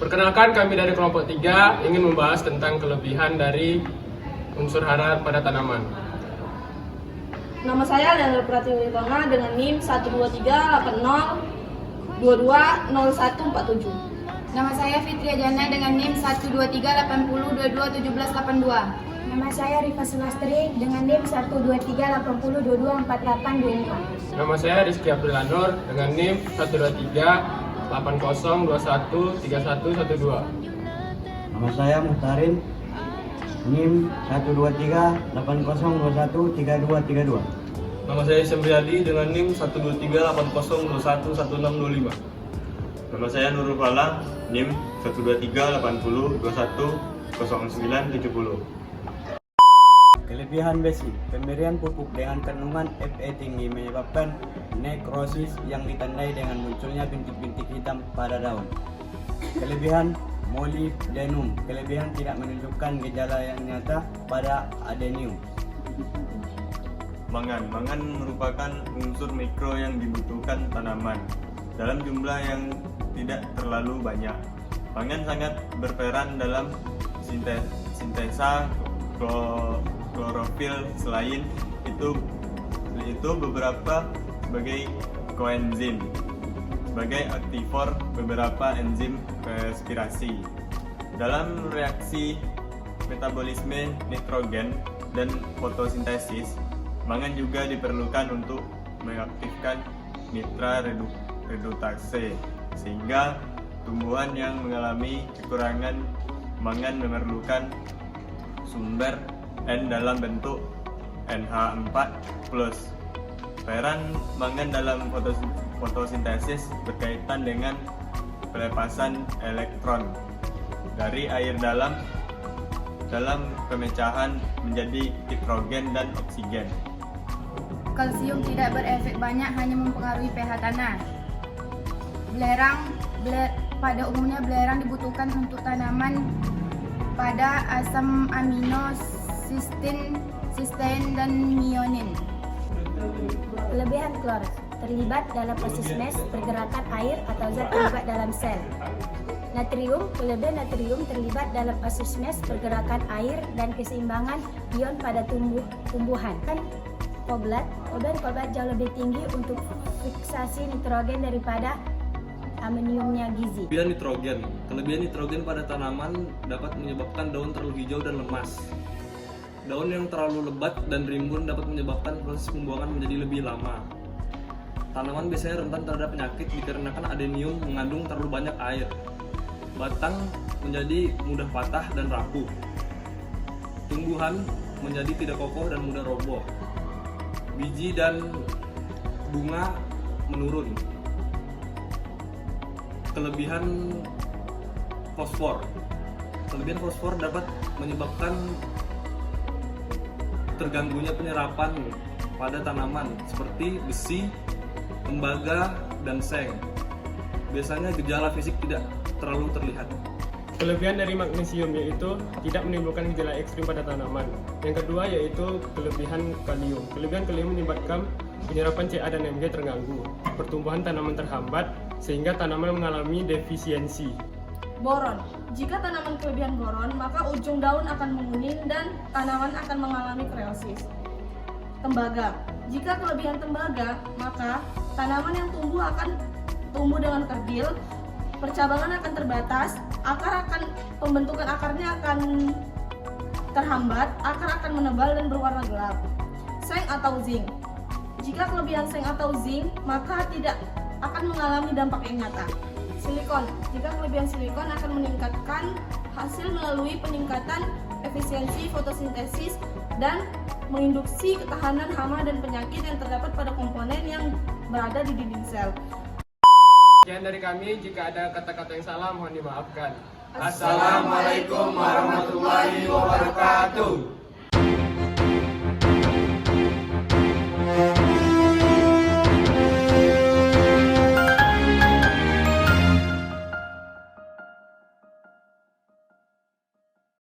Perkenalkan, kami dari kelompok 3 ingin membahas tentang kelebihan dari unsur hara pada tanaman. Nama saya Leonard Pratiwi Tonga dengan NIM 12380220147. Nama saya Fitria Jana dengan NIM 12380221782. Nama saya Rifa Sulastri dengan NIM 12380224825. Nama saya Rizky Aprilanur dengan NIM 12380213112. Nama saya Muhtarin, NIM 12380213232. Nama saya Semriadi dengan NIM 12380211625. Nama saya Nurul Fala, NIM 12380210970. Kelebihan besi, pemberian pupuk dengan kandungan Fe tinggi menyebabkan nekrosis yang ditandai dengan munculnya bintik-bintik hitam pada daun. Kelebihan molybdenum, kelebihan tidak menunjukkan gejala yang nyata pada adenium. Mangan merupakan unsur mikro yang dibutuhkan tanaman dalam jumlah yang tidak terlalu banyak. Mangan sangat berperan dalam sintesa klorofil. Selain itu beberapa sebagai koenzim, sebagai aktifor beberapa enzim respirasi. Dalam reaksi metabolisme nitrogen dan fotosintesis, mangan juga diperlukan untuk mengaktifkan nitra redutase, sehingga tumbuhan yang mengalami kekurangan mangan memerlukan sumber N dalam bentuk NH4+. Peran mangan dalam fotosintesis berkaitan dengan pelepasan elektron dari air dalam pemecahan menjadi nitrogen dan oksigen. Kalsium tidak berefek banyak, hanya mempengaruhi pH tanah. Pada umumnya belerang dibutuhkan untuk tanaman pada asam amino, sistein, dan mionin. Kelebihan klor, terlibat dalam proses MES pergerakan air atau zat terlibat dalam sel. Natrium, kelebihan natrium terlibat dalam proses MES pergerakan air dan keseimbangan ion pada tumbuhan. Kelebihan kobalt jauh lebih tinggi untuk fiksasi nitrogen daripada amoniumnya gizi. Kelebihan nitrogen pada tanaman dapat menyebabkan daun terlalu hijau dan lemas. Daun yang terlalu lebat dan rimbun dapat menyebabkan proses pembuangan menjadi lebih lama. Tanaman biasanya rentan terhadap penyakit dikarenakan adenium mengandung terlalu banyak air. Batang menjadi mudah patah dan rapuh. Tumbuhan menjadi tidak kokoh dan mudah roboh. Biji dan bunga menurun. Kelebihan fosfor dapat menyebabkan terganggunya penyerapan pada tanaman seperti besi, tembaga, dan seng. Biasanya gejala fisik tidak terlalu terlihat. Kelebihan dari magnesium yaitu tidak menimbulkan gejala ekstrim pada tanaman. Yang kedua yaitu kelebihan kalium. Kelebihan kalium menyebabkan penyerapan Ca dan Mg terganggu, pertumbuhan tanaman terhambat, sehingga tanaman mengalami defisiensi. Boron. Jika tanaman kelebihan boron, maka ujung daun akan menguning dan tanaman akan mengalami kreosis. Tembaga. Jika kelebihan tembaga, maka tanaman yang tumbuh akan tumbuh dengan kerdil, percabangan akan terbatas, pembentukan akarnya akan terhambat, akar akan menebal dan berwarna gelap. Seng atau zinc. Jika kelebihan seng atau zinc, maka tidak akan mengalami dampak yang nyata. Silikon. Jika kelebihan silikon akan meningkatkan hasil melalui peningkatan efisiensi fotosintesis dan menginduksi ketahanan hama dan penyakit yang terdapat pada komponen yang berada di dinding sel. Sekian dari kami, jika ada kata-kata yang salah mohon dimaafkan. Assalamualaikum warahmatullahi wabarakatuh.